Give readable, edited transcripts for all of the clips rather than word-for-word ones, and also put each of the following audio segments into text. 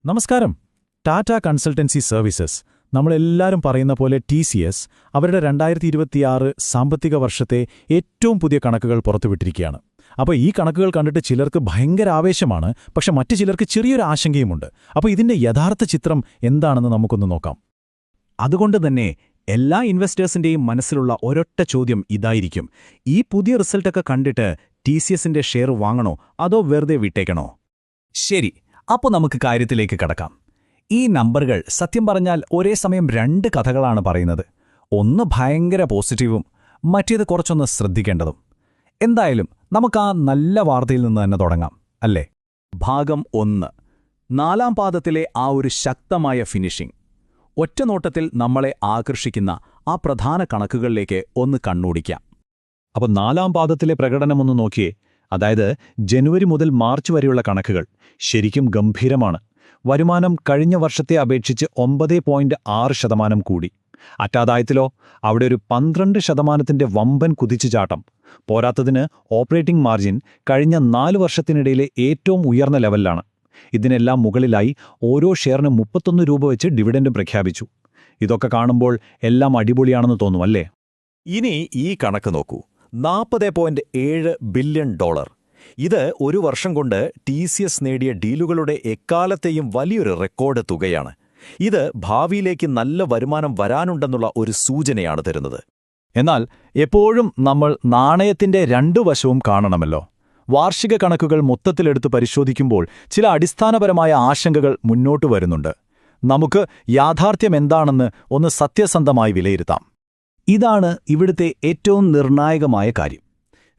നമസ്കാരം. Tata consultancy services, നമ്മളെല്ലാവരും പറയുന്ന പോലെ TCS അവരുടെ 2026 സാമ്പത്തിക വർഷത്തെ ഏറ്റവും പുതിയ കണക്കുകൾ പുറത്തുവിട്ടിരിക്കുകയാണ്. അപ്പോൾ ഈ കണക്കുകൾ കണ്ടിട്ട് ചിലർക്ക് ഭയങ്കര ആവേശമാണ്, പക്ഷെ മറ്റു ചിലർക്ക് ചെറിയൊരു ആശങ്കയുമുണ്ട്. അപ്പോൾ ഇതിന്റെ യഥാർത്ഥ ചിത്രം എന്താണെന്ന് നമുക്കൊന്ന് നോക്കാം. അതുകൊണ്ട് തന്നെ എല്ലാ ഇൻവെസ്റ്റേഴ്സിന്റെയും മനസ്സിലുള്ള ഒരൊറ്റ ചോദ്യം ഇതായിരിക്കും: ഈ പുതിയ റിസൾട്ടൊക്കെ കണ്ടിട്ട് TCSന്റെ ഷെയർ വാങ്ങണോ അതോ വെറുതെ വിട്ടേക്കണോ? ശരി, അപ്പോൾ നമുക്ക് കാര്യത്തിലേക്ക് കടക്കാം. ഈ നമ്പറുകൾ സത്യം പറഞ്ഞാൽ ഒരേ സമയം രണ്ട് കഥകളാണ് പറയുന്നത്. ഒന്ന് ഭയങ്കര പോസിറ്റീവും മറ്റേത് കുറച്ചൊന്ന് ശ്രദ്ധിക്കേണ്ടതും. എന്തായാലും നമുക്ക് ആ നല്ല വാർത്തയിൽ നിന്ന് തന്നെ തുടങ്ങാം, അല്ലേ? ഭാഗം 1. 4-ാം പാദത്തിലെ ആ ഒരു ശക്തമായ ഫിനിഷിംഗ്. ഒറ്റനോട്ടത്തിൽ നമ്മളെ ആകർഷിക്കുന്ന ആ പ്രധാന കണക്കുകളിലേക്ക് ഒന്ന് കണ്ണോടിക്കാം. അപ്പോൾ 4-ാം പാദത്തിലെ പ്രകടനമൊന്ന് നോക്കിയേ. അതായത് ജനുവരി മുതൽ മാർച്ച് വരെയുള്ള കണക്കുകൾ ശരിക്കും ഗംഭീരമാണ്. വരുമാനം കഴിഞ്ഞ വർഷത്തെ അപേക്ഷിച്ച് 9.6% കൂടി. അറ്റാദായത്തിലോ അവിടെ ഒരു 12% വമ്പൻ കുതിച്ചുചാട്ടം. പോരാത്തതിന് ഓപ്പറേറ്റിംഗ് മാർജിൻ കഴിഞ്ഞ 4 വർഷത്തിനിടയിലെ ഏറ്റവും ഉയർന്ന ലെവലിലാണ്. ഇതിനെല്ലാം മുകളിലായി ഓരോ ഷെയറിന് 31 രൂപ വെച്ച് ഡിവിഡൻഡും പ്രഖ്യാപിച്ചു. ഇതൊക്കെ കാണുമ്പോൾ എല്ലാം അടിപൊളിയാണെന്ന് തോന്നുമല്ലേ? ഇനി ഈ കണക്ക് നോക്കൂ. $40.7 ബില്യൺ. ഇത് ഒരു വർഷം കൊണ്ട് TCS നേടിയ ഡീലുകളുടെ എക്കാലത്തെയും വലിയൊരു റെക്കോർഡ് തുകയാണ്. ഇത് ഭാവിയിലേക്ക് നല്ല വരുമാനം വരാനുണ്ടെന്നുള്ള ഒരു സൂചനയാണ് തരുന്നത്. എന്നാൽ എപ്പോഴും നമ്മൾ നാണയത്തിന്റെ രണ്ടു വശവും കാണണമല്ലോ. വാർഷിക കണക്കുകൾ മൊത്തത്തിലെടുത്ത് പരിശോധിക്കുമ്പോൾ ചില അടിസ്ഥാനപരമായ ആശങ്കകൾ മുന്നോട്ട് വരുന്നുണ്ട്. നമുക്ക് യാഥാർത്ഥ്യം എന്താണെന്ന് ഒന്ന് സത്യസന്ധമായി വിലയിരുത്താം. ഇതാണ് ഇവിടുത്തെ ഏറ്റവും നിർണായകമായ കാര്യം.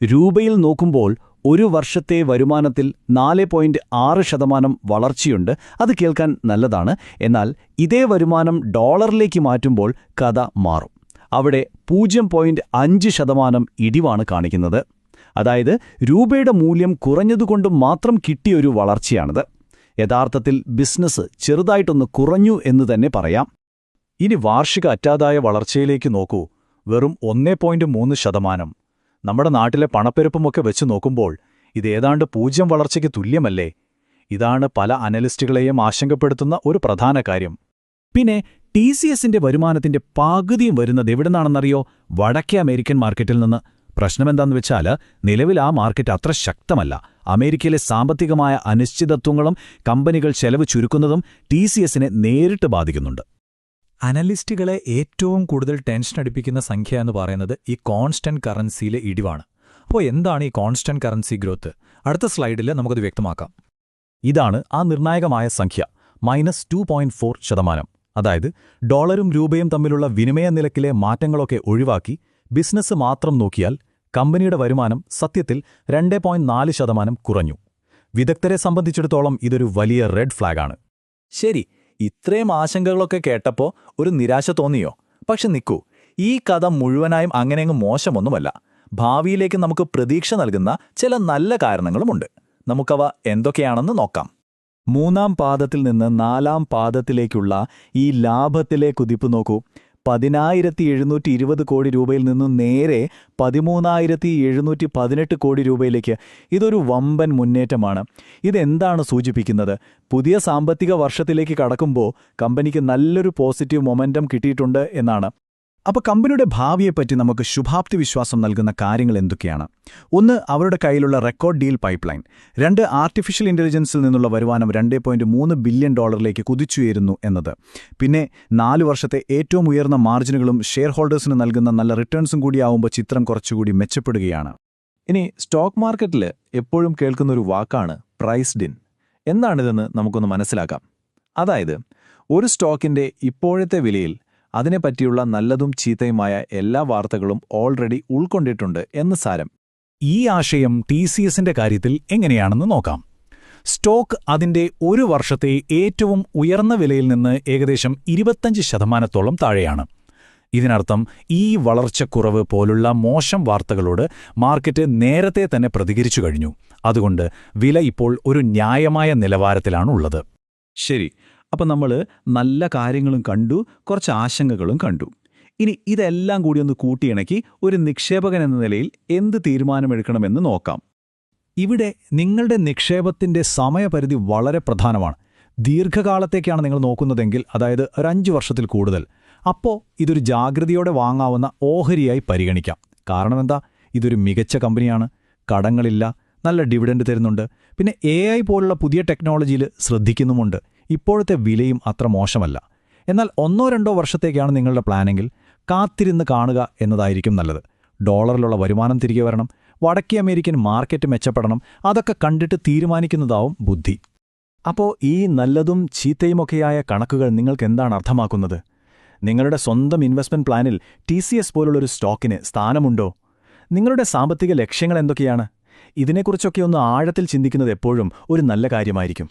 രൂപയിൽ നോക്കുമ്പോൾ ഒരു വർഷത്തെ വരുമാനത്തിൽ 4.6% വളർച്ചയുണ്ട്. അത് കേൾക്കാൻ നല്ലതാണ്. എന്നാൽ ഇതേ വരുമാനം ഡോളറിലേക്ക് മാറ്റുമ്പോൾ കഥ മാറും. അവിടെ 0.5% ഇടിവാണ് കാണിക്കുന്നത്. അതായത് രൂപയുടെ മൂല്യം കുറഞ്ഞതുകൊണ്ട് മാത്രം കിട്ടിയൊരു വളർച്ചയാണിത്. യഥാർത്ഥത്തിൽ ബിസിനസ് ചെറുതായിട്ടൊന്ന് കുറഞ്ഞു എന്ന് തന്നെ പറയാം. ഇനി വാർഷിക അറ്റാദായ വളർച്ചയിലേക്ക് നോക്കൂ. വെറും 1.3%. നമ്മുടെ നാട്ടിലെ പണപ്പെരുപ്പമൊക്കെ വെച്ച് നോക്കുമ്പോൾ ഇത് ഏതാണ്ട് 0 വളർച്ചയ്ക്ക് തുല്യമല്ലേ? ഇതാണ് പല അനലിസ്റ്റുകളെയും ആശങ്കപ്പെടുത്തുന്ന ഒരു പ്രധാന കാര്യം. പിന്നെ TCSന്റെ വരുമാനത്തിന്റെ പകുതിയും വരുന്നത് എവിടുന്നാണെന്നറിയോ? വടക്കേ അമേരിക്കൻ മാർക്കറ്റിൽ നിന്ന്. പ്രശ്നമെന്താന്ന് വെച്ചാൽ നിലവിൽ ആ മാർക്കറ്റ് അത്ര ശക്തമല്ല. അമേരിക്കയിലെ സാമ്പത്തികമായ അനിശ്ചിതത്വങ്ങളും കമ്പനികൾ ചെലവ് ചുരുക്കുന്നതും TCSനെ നേരിട്ട് ബാധിക്കുന്നുണ്ട്. അനലിസ്റ്റുകളെ ഏറ്റവും കൂടുതൽ ടെൻഷൻ അടിപ്പിക്കുന്ന സംഖ്യ എന്ന് പറയുന്നത് ഈ കോൺസ്റ്റന്റ് കറൻസിയിലെ ഇടിവാണ്. അപ്പോൾ എന്താണ് ഈ കോൺസ്റ്റന്റ് കറൻസി ഗ്രോത്ത്? അടുത്ത സ്ലൈഡിൽ നമുക്കത് വ്യക്തമാക്കാം. ഇതാണ് ആ നിർണായകമായ സംഖ്യ, -2.4%. അതായത് ഡോളറും രൂപയും തമ്മിലുള്ള വിനിമയ നിരക്കിലെ മാറ്റങ്ങളൊക്കെ ഒഴിവാക്കി ബിസിനസ് മാത്രം നോക്കിയാൽ കമ്പനിയുടെ വരുമാനം സത്യത്തിൽ 2.4% കുറഞ്ഞു. വിദഗ്ധരെ സംബന്ധിച്ചിടത്തോളം ഇതൊരു വലിയ റെഡ് ഫ്ലാഗാണ്. ശരി, ഇത്രയും ആശങ്കകളൊക്കെ കേട്ടപ്പോൾ ഒരു നിരാശ തോന്നിയോ? പക്ഷെ നിൽക്കൂ, ഈ കഥ മുഴുവനായും അങ്ങനെയങ്ങ് മോശമൊന്നുമല്ല. ഭാവിയിലേക്ക് നമുക്ക് പ്രതീക്ഷ നൽകുന്ന ചില നല്ല കാരണങ്ങളുമുണ്ട്. നമുക്കവ എന്തൊക്കെയാണെന്ന് നോക്കാം. 3-ാം പാദത്തിൽ നിന്ന് 4-ാം പാദത്തിലേക്കുള്ള ഈ ലാഭത്തിലെ കുതിപ്പ് നോക്കൂ. 10,720 കോടി രൂപയിൽ നിന്നും നേരെ 13,718 കോടി രൂപയിലേക്ക്. ഇതൊരു വമ്പൻ മുന്നേറ്റമാണ്. ഇതെന്താണ് സൂചിപ്പിക്കുന്നത്? പുതിയ സാമ്പത്തിക വർഷത്തിലേക്ക് കടക്കുമ്പോൾ കമ്പനിക്ക് നല്ലൊരു പോസിറ്റീവ് മൊമെന്റം കിട്ടിയിട്ടുണ്ട് എന്നാണ്. അപ്പോൾ കമ്പനിയുടെ ഭാവിയെപ്പറ്റി നമുക്ക് ശുഭാപ്തി വിശ്വാസം നൽകുന്ന കാര്യങ്ങൾ എന്തൊക്കെയാണ്? 1. അവരുടെ കയ്യിലുള്ള റെക്കോർഡ് ഡീൽ പൈപ്പ്ലൈൻ. 2. ആർട്ടിഫിഷ്യൽ ഇന്റലിജൻസിൽ നിന്നുള്ള വരുമാനം $2.3 ബില്യൺ കുതിച്ചുയരുന്നു എന്നത്. പിന്നെ 4 വർഷത്തെ ഏറ്റവും ഉയർന്ന മാർജിനുകളും ഷെയർ ഹോൾഡേഴ്സിന് നൽകുന്ന നല്ല റിട്ടേൺസും കൂടിയാവുമ്പോൾ ചിത്രം കുറച്ചുകൂടി മെച്ചപ്പെടുകയാണ്. ഇനി സ്റ്റോക്ക് മാർക്കറ്റിൽ എപ്പോഴും കേൾക്കുന്നൊരു വാക്കാണ് പ്രൈസ്ഡ് ഇൻ. എന്താണിതെന്ന് നമുക്കൊന്ന് മനസ്സിലാക്കാം. അതായത് ഒരു സ്റ്റോക്കിന്റെ ഇപ്പോഴത്തെ വിലയിൽ അതിനെപ്പറ്റിയുള്ള നല്ലതും ചീത്തയുമായ എല്ലാ വാർത്തകളും ഓൾറെഡി ഉൾക്കൊണ്ടിട്ടുണ്ട് എന്ന് സാരം. ഈ ആശയം TCSന്റെ കാര്യത്തിൽ എങ്ങനെയാണെന്ന് നോക്കാം. സ്റ്റോക്ക് അതിന്റെ ഒരു വർഷത്തെ ഏറ്റവും ഉയർന്ന വിലയിൽ നിന്ന് ഏകദേശം 25% താഴെയാണ്. ഇതിനർത്ഥം ഈ വളർച്ചക്കുറവ് പോലുള്ള മോശം വാർത്തകളോട് മാർക്കറ്റ് നേരത്തെ തന്നെ പ്രതികരിച്ചു കഴിഞ്ഞു. അതുകൊണ്ട് വില ഇപ്പോൾ ഒരു ന്യായമായ നിലവാരത്തിലാണുള്ളത്. ശരി, അപ്പം നമ്മൾ നല്ല കാര്യങ്ങളും കണ്ടു, കുറച്ച് ആശങ്കകളും കണ്ടു. ഇനി ഇതെല്ലാം കൂടി ഒന്ന് കൂട്ടിയിണക്കി ഒരു നിക്ഷേപകൻ എന്ന നിലയിൽ എന്ത് തീരുമാനമെടുക്കണമെന്ന് നോക്കാം. ഇവിടെ നിങ്ങളുടെ നിക്ഷേപത്തിന്റെ സമയപരിധി വളരെ പ്രധാനമാണ്. ദീർഘകാലത്തേക്കാണ് നിങ്ങൾ നോക്കുന്നതെങ്കിൽ, അതായത് ഒരു 5 വർഷത്തിൽ കൂടുതൽ, അപ്പോൾ ഇതൊരു ജാഗ്രതയോടെ വാങ്ങാവുന്ന ഓഹരിയായി പരിഗണിക്കാം. കാരണം എന്താ? ഇതൊരു മികച്ച കമ്പനിയാണ്, കടങ്ങളില്ല, നല്ല ഡിവിഡൻഡ് തരുന്നുണ്ട്, പിന്നെ AI പോലുള്ള പുതിയ ടെക്നോളജിയിൽ ശ്രദ്ധിക്കുന്നുമുണ്ട്. ഇപ്പോഴത്തെ വിലയും അത്ര മോശമല്ല. എന്നാൽ 1-2 വർഷത്തേക്കാണ് നിങ്ങളുടെ പ്ലാനെങ്കിൽ കാത്തിരുന്ന് കാണുക എന്നതായിരിക്കും നല്ലത്. ഡോളറിലുള്ള വരുമാനം തിരികെ വരണം, വടക്കേ അമേരിക്കൻ മാർക്കറ്റ് മെച്ചപ്പെടണം, അതൊക്കെ കണ്ടിട്ട് തീരുമാനിക്കുന്നതാവും ബുദ്ധി. അപ്പോൾ ഈ നല്ലതും ചീത്തയുമൊക്കെയായ കണക്കുകൾ നിങ്ങൾക്ക് എന്താണ് അർത്ഥമാക്കുന്നത്? നിങ്ങളുടെ സ്വന്തം ഇൻവെസ്റ്റ്മെന്റ് പ്ലാനിൽ TCS പോലുള്ളൊരു സ്റ്റോക്കിന് സ്ഥാനമുണ്ടോ? നിങ്ങളുടെ സാമ്പത്തിക ലക്ഷ്യങ്ങൾ എന്തൊക്കെയാണ്? ഇതിനെക്കുറിച്ചൊക്കെ ഒന്ന് ആഴത്തിൽ ചിന്തിക്കുന്നത് എപ്പോഴും ഒരു നല്ല കാര്യമായിരിക്കും.